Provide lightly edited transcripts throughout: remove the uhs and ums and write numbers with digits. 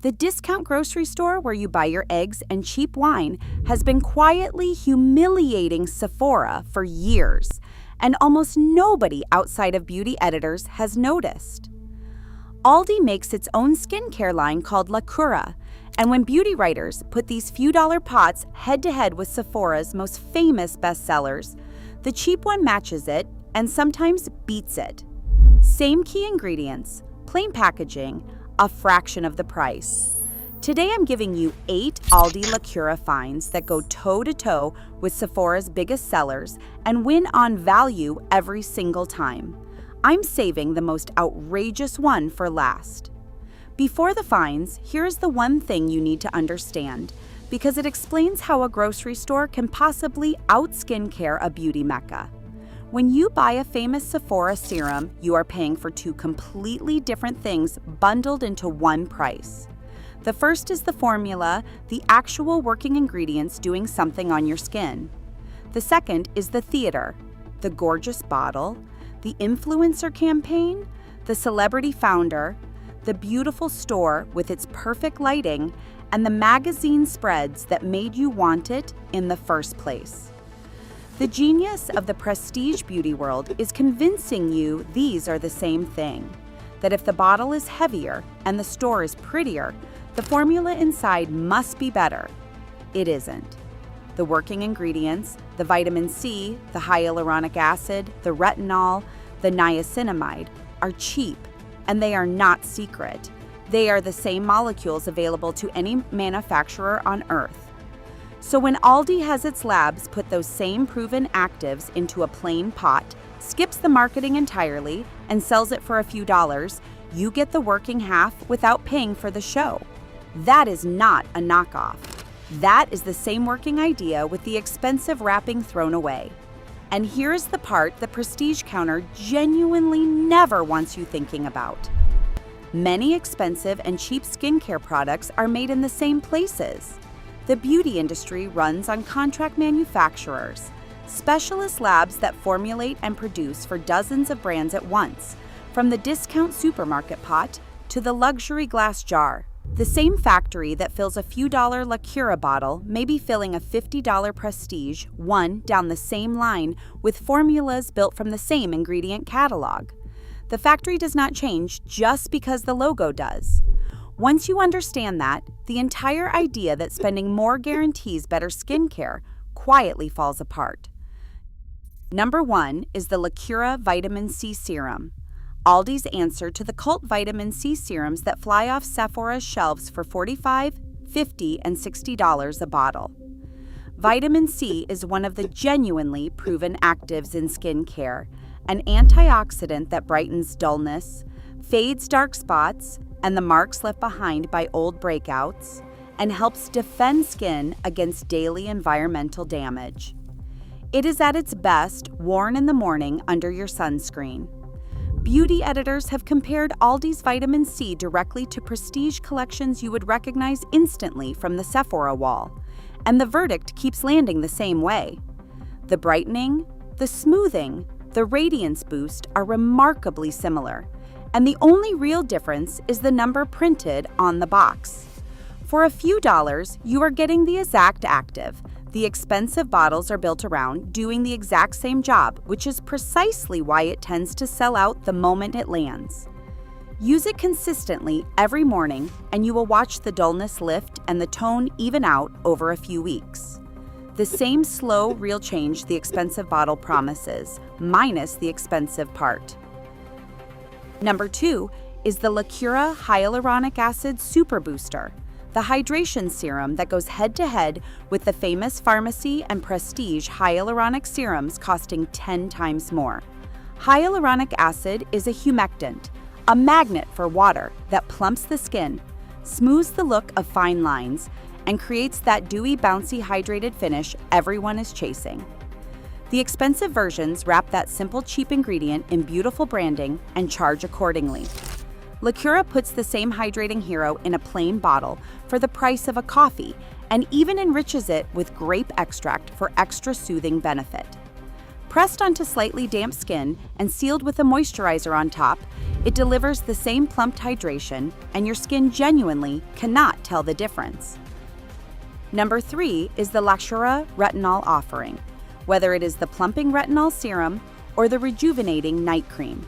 The discount grocery store where you buy your eggs and cheap wine has been quietly humiliating Sephora for years, and almost nobody outside of beauty editors has noticed. Aldi makes its own skincare line called La Cura, and when beauty writers put these few dollar pots head-to-head with Sephora's most famous bestsellers, the cheap one matches it and sometimes beats it. Same key ingredients, plain packaging, a fraction of the price. Today I'm giving you 8 Aldi La Cura finds that go toe-to-toe with Sephora's biggest sellers and win on value every single time. I'm saving the most outrageous one for last. Before the finds, here's the one thing you need to understand, because it explains how a grocery store can possibly out-skincare a beauty mecca. When you buy a famous Sephora serum, you are paying for 2 completely different things bundled into one price. The first is the formula, the actual working ingredients doing something on your skin. The second is the theater, the gorgeous bottle, the influencer campaign, the celebrity founder, the beautiful store with its perfect lighting, and the magazine spreads that made you want it in the first place. The genius of the prestige beauty world is convincing you these are the same thing, that if the bottle is heavier and the store is prettier, the formula inside must be better. It isn't. The working ingredients, the vitamin C, the hyaluronic acid, the retinol, the niacinamide, are cheap, and they are not secret. They are the same molecules available to any manufacturer on Earth. So when Aldi has its labs put those same proven actives into a plain pot, skips the marketing entirely, and sells it for a few dollars, you get the working half without paying for the show. That is not a knockoff. That is the same working idea with the expensive wrapping thrown away. And here's the part the prestige counter genuinely never wants you thinking about. Many expensive and cheap skincare products are made in the same places. The beauty industry runs on contract manufacturers, specialist labs that formulate and produce for dozens of brands at once, from the discount supermarket pot to the luxury glass jar. The same factory that fills a few dollar La Cura bottle may be filling a $50 prestige one down the same line with formulas built from the same ingredient catalog. The factory does not change just because the logo does. Once you understand that, the entire idea that spending more guarantees better skincare quietly falls apart. Number 1 is the La Cura Vitamin C Serum, Aldi's answer to the cult vitamin C serums that fly off Sephora's shelves for $45, $50, and $60 a bottle. Vitamin C is one of the genuinely proven actives in skincare, an antioxidant that brightens dullness, fades dark spots and the marks left behind by old breakouts, and helps defend skin against daily environmental damage. It is at its best worn in the morning under your sunscreen. Beauty editors have compared Aldi's vitamin C directly to prestige collections you would recognize instantly from the Sephora wall, and the verdict keeps landing the same way. The brightening, the smoothing, the radiance boost are remarkably similar, and the only real difference is the number printed on the box. For a few dollars, you are getting the exact active. The expensive bottles are built around doing the exact same job, which is precisely why it tends to sell out the moment it lands. Use it consistently every morning, and you will watch the dullness lift and the tone even out over a few weeks. The same slow, real change the expensive bottle promises, minus the expensive part. Number 2 is the La Cura Hyaluronic Acid Super Booster, the hydration serum that goes head-to-head with the famous pharmacy and prestige hyaluronic serums costing 10 times more. Hyaluronic acid is a humectant, a magnet for water that plumps the skin, smooths the look of fine lines, and creates that dewy, bouncy, hydrated finish everyone is chasing. The expensive versions wrap that simple, cheap ingredient in beautiful branding and charge accordingly. La Cura puts the same hydrating hero in a plain bottle for the price of a coffee and even enriches it with grape extract for extra soothing benefit. Pressed onto slightly damp skin and sealed with a moisturizer on top, it delivers the same plumped hydration, and your skin genuinely cannot tell the difference. Number 3 is the Lacura Retinol offering, whether it is the plumping retinol serum or the rejuvenating night cream.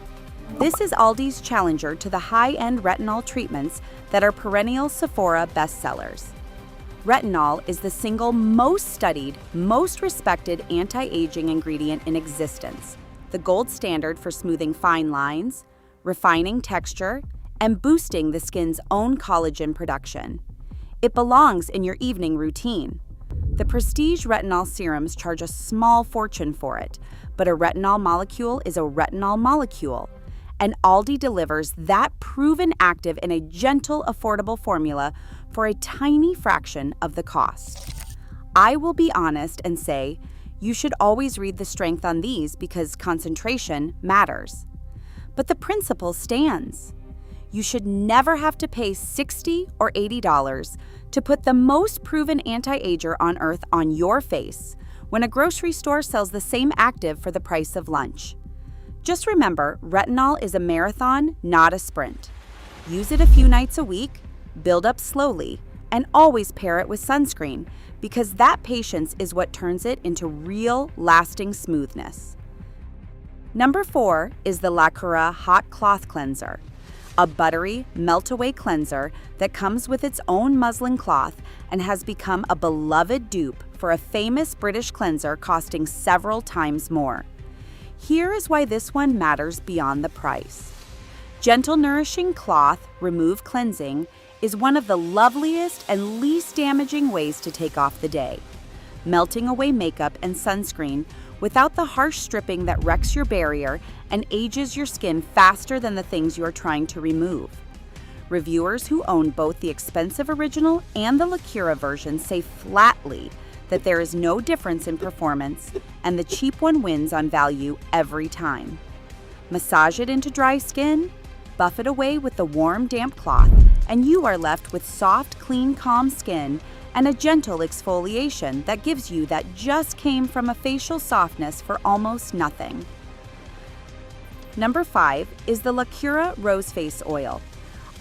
This is Aldi's challenger to the high-end retinol treatments that are perennial Sephora bestsellers. Retinol is the single most studied, most respected anti-aging ingredient in existence, the gold standard for smoothing fine lines, refining texture, and boosting the skin's own collagen production. It belongs in your evening routine. The prestige retinol serums charge a small fortune for it, but a retinol molecule is a retinol molecule, and Aldi delivers that proven active in a gentle, affordable formula for a tiny fraction of the cost. I will be honest and say you should always read the strength on these because concentration matters. But the principle stands. You should never have to pay $60 or $80 to put the most proven anti-ager on earth on your face when a grocery store sells the same active for the price of lunch. Just remember, retinol is a marathon, not a sprint. Use it a few nights a week, build up slowly, and always pair it with sunscreen because that patience is what turns it into real, lasting smoothness. Number 4 is the Lacura Hot Cloth Cleanser, a buttery, melt-away cleanser that comes with its own muslin cloth and has become a beloved dupe for a famous British cleanser costing several times more. Here is why this one matters beyond the price. Gentle Nourishing Cloth Remove Cleansing is one of the loveliest and least damaging ways to take off the day, melting away makeup and sunscreen without the harsh stripping that wrecks your barrier and ages your skin faster than the things you are trying to remove. Reviewers who own both the expensive original and the Lacura version say flatly that there is no difference in performance and the cheap one wins on value every time. Massage it into dry skin, buff it away with the warm, damp cloth, and you are left with soft, clean, calm skin and a gentle exfoliation that gives you that just came from a facial softness for almost nothing. Number 5 is the Lacura Rose Face Oil,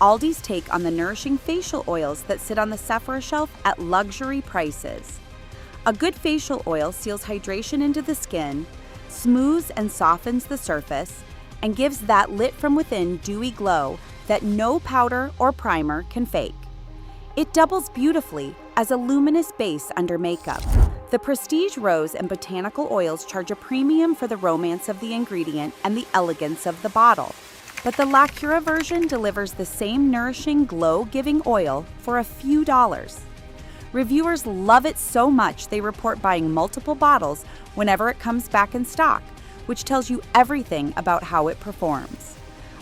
Aldi's take on the nourishing facial oils that sit on the Sephora shelf at luxury prices. A good facial oil seals hydration into the skin, smooths and softens the surface, and gives that lit from within dewy glow that no powder or primer can fake. It doubles beautifully as a luminous base under makeup. The prestige rose and botanical oils charge a premium for the romance of the ingredient and the elegance of the bottle, but the Lacura version delivers the same nourishing, glow-giving oil for a few dollars. Reviewers love it so much they report buying multiple bottles whenever it comes back in stock, which tells you everything about how it performs.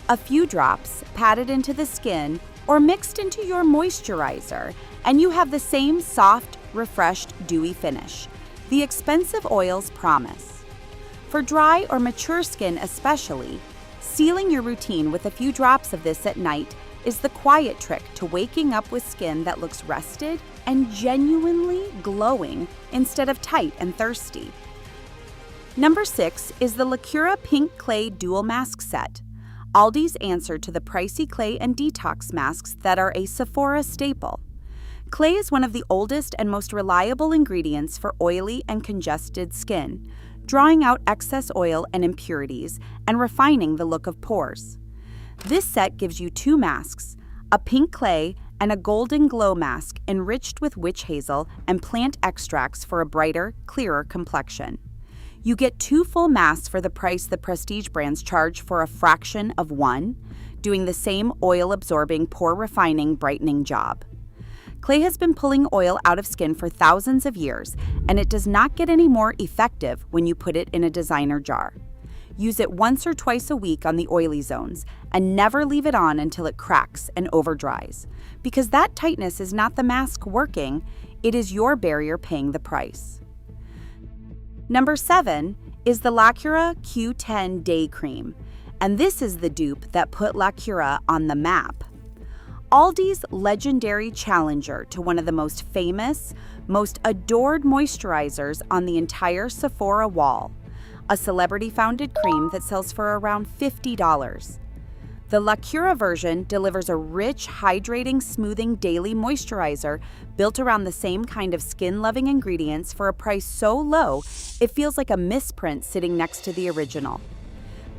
A few drops patted into the skin or mixed into your moisturizer, and you have the same soft, refreshed, dewy finish. The expensive oils promise. For dry or mature skin especially, sealing your routine with a few drops of this at night is the quiet trick to waking up with skin that looks rested and genuinely glowing instead of tight and thirsty. Number 6 is the Lacura Pink Clay Dual Mask Set, Aldi's answer to the pricey clay and detox masks that are a Sephora staple. Clay is one of the oldest and most reliable ingredients for oily and congested skin, drawing out excess oil and impurities and refining the look of pores. This set gives you 2 masks, a pink clay and a golden glow mask enriched with witch hazel and plant extracts for a brighter, clearer complexion. You get 2 full masks for the price the prestige brands charge for a fraction of one, doing the same oil-absorbing, pore-refining, brightening job. Clay has been pulling oil out of skin for thousands of years, and it does not get any more effective when you put it in a designer jar. Use it once or twice a week on the oily zones, and never leave it on until it cracks and overdries, because that tightness is not the mask working, it is your barrier paying the price. Number 7 is the Lacura Q10 Day Cream, and this is the dupe that put Lacura on the map. Aldi's legendary challenger to one of the most famous, most adored moisturizers on the entire Sephora wall. a celebrity-founded cream that sells for around $50. The La Cura version delivers a rich, hydrating, smoothing daily moisturizer built around the same kind of skin-loving ingredients for a price so low it feels like a misprint sitting next to the original.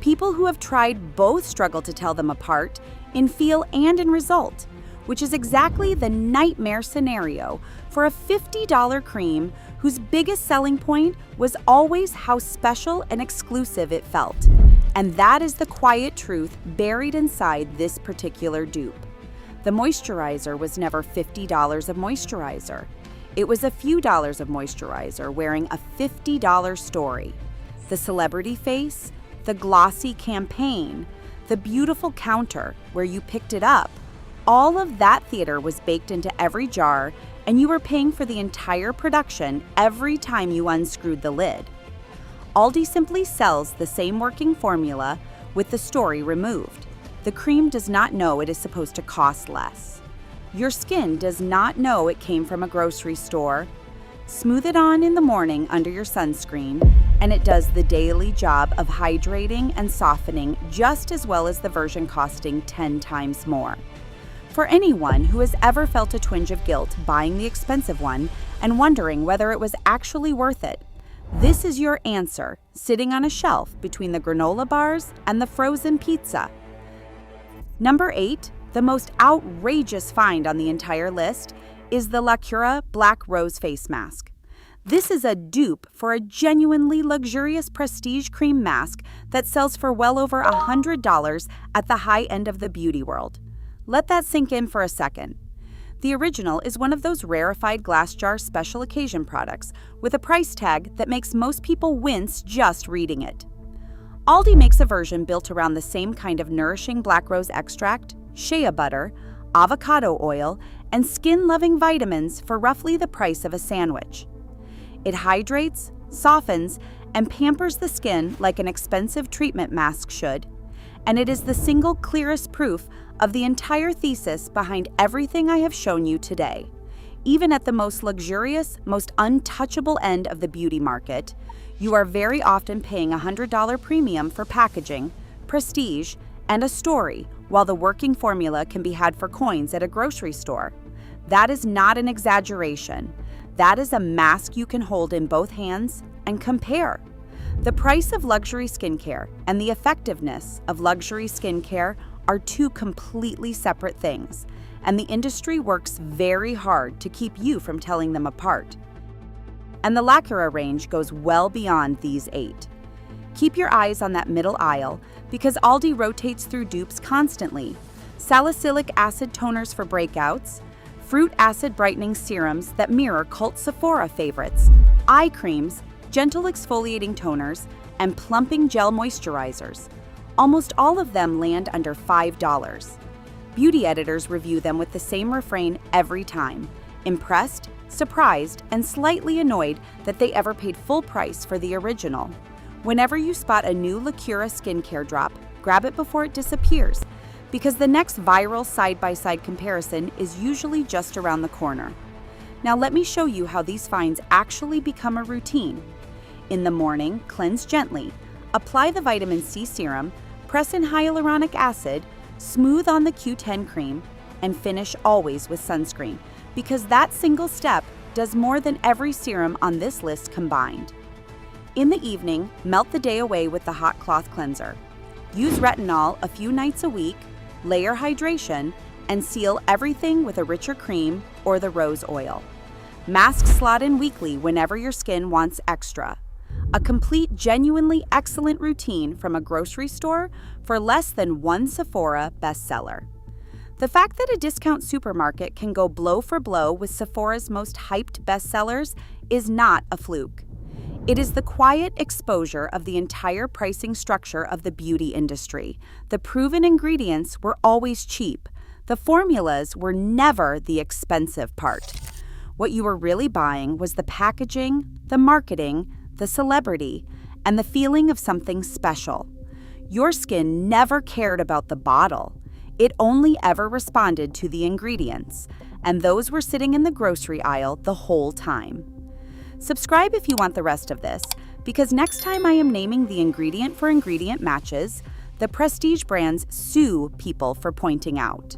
People who have tried both struggle to tell them apart in feel and in result, which is exactly the nightmare scenario for a $50 cream whose biggest selling point was always how special and exclusive it felt. And that is the quiet truth buried inside this particular dupe. The moisturizer was never $50 of moisturizer. It was a few dollars of moisturizer wearing a $50 story. The celebrity face, the glossy campaign, the beautiful counter where you picked it up, all of that theater was baked into every jar, and you were paying for the entire production every time you unscrewed the lid. Aldi simply sells the same working formula with the story removed. The cream does not know it is supposed to cost less. Your skin does not know it came from a grocery store. Smooth it on in the morning under your sunscreen, and it does the daily job of hydrating and softening just as well as the version costing 10 times more. For anyone who has ever felt a twinge of guilt buying the expensive one and wondering whether it was actually worth it, this is your answer, sitting on a shelf between the granola bars and the frozen pizza. Number 8, the most outrageous find on the entire list, is the La Cura Black Rose Face Mask. This is a dupe for a genuinely luxurious prestige cream mask that sells for well over $100 at the high end of the beauty world. Let that sink in for a second. The original is one of those rarefied glass jar special occasion products with a price tag that makes most people wince just reading it. Aldi makes a version built around the same kind of nourishing black rose extract, shea butter, avocado oil, and skin-loving vitamins for roughly the price of a sandwich. It hydrates, softens, and pampers the skin like an expensive treatment mask should, and it is the single clearest proof of the entire thesis behind everything I have shown you today. Even at the most luxurious, most untouchable end of the beauty market, you are very often paying a $100 premium for packaging, prestige, and a story, while the working formula can be had for coins at a grocery store. That is not an exaggeration. That is a mask you can hold in both hands and compare. The price of luxury skincare and the effectiveness of luxury skincare are two completely separate things, and the industry works very hard to keep you from telling them apart. And the La Cura range goes well beyond these 8. Keep your eyes on that middle aisle because Aldi rotates through dupes constantly. Salicylic acid toners for breakouts, fruit acid brightening serums that mirror cult Sephora favorites, eye creams, gentle exfoliating toners, and plumping gel moisturizers. Almost all of them land under $5. Beauty editors review them with the same refrain every time: impressed, surprised, and slightly annoyed that they ever paid full price for the original. Whenever you spot a new La Cura skincare drop, grab it before it disappears, because the next viral side-by-side comparison is usually just around the corner. Now let me show you how these finds actually become a routine. In the morning, cleanse gently, apply the vitamin C serum, press in hyaluronic acid, smooth on the Q10 cream, and finish always with sunscreen, because that single step does more than every serum on this list combined. In the evening, melt the day away with the hot cloth cleanser. Use retinol a few nights a week, layer hydration, and seal everything with a richer cream or the rose oil. Mask slot in weekly whenever your skin wants extra. A complete, genuinely excellent routine from a grocery store for less than one Sephora bestseller. The fact that a discount supermarket can go blow for blow with Sephora's most hyped bestsellers is not a fluke. It is the quiet exposure of the entire pricing structure of the beauty industry. The proven ingredients were always cheap. The formulas were never the expensive part. What you were really buying was the packaging, the marketing, the celebrity, and the feeling of something special. Your skin never cared about the bottle. It only ever responded to the ingredients, and those were sitting in the grocery aisle the whole time. Subscribe if you want the rest of this, because next time I am naming the ingredient for ingredient matches, the prestige brands sue people for pointing out.